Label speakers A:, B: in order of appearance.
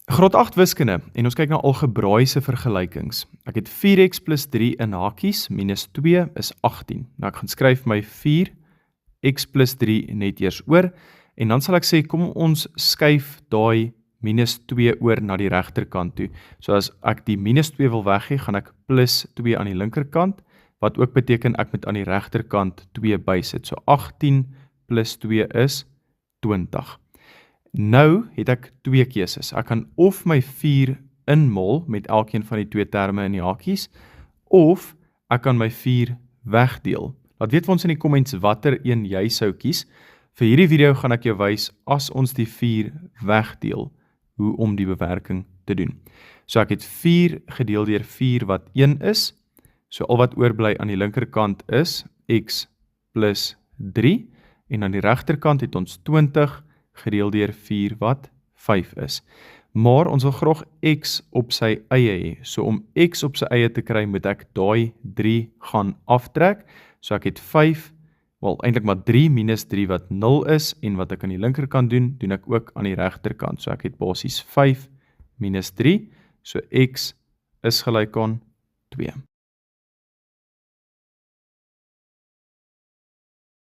A: Graad 8 wiskunde en ons kyk na algebraïese vergelykings. Ek het 4x plus 3 in hakies, minus 2 is 18. Nou ek gaan skryf my 4x plus 3 net eers oor, en dan sal ek sê, kom ons skuif daai minus 2 oor na die regterkant toe. So as ek die minus 2 wil weggee, gaan ek plus 2 aan die linkerkant, wat ook beteken ek moet aan die regterkant 2 bysit. So 18 plus 2 is 20. Nou het ek twee keuses. Ek kan of my 4 inmol met elkeen van die twee terme in die hakies, of ek kan my 4 wegdeel. Laat weet vir ons in die comments watter een jy sou kies. Vir hierdie video gaan ek jou wys as ons die 4 wegdeel, hoe om die bewerking te doen. So ek het 4 gedeel deur 4 wat 1 is. So al wat oorbly aan die linkerkant is x plus 3, en aan die regterkant het ons 20 gedeel deur 4 wat 5 is. Maar ons wil graag x op sy eie hê. So om x op sy eie te kry, moet ek daai 3 gaan aftrek. So ek het 5, wel eintlik maar 3 minus 3 wat 0 is, en wat ek aan die linkerkant doen, doen ek ook aan die regterkant. So ek het basies 5 minus 3, so x is gelyk aan 2.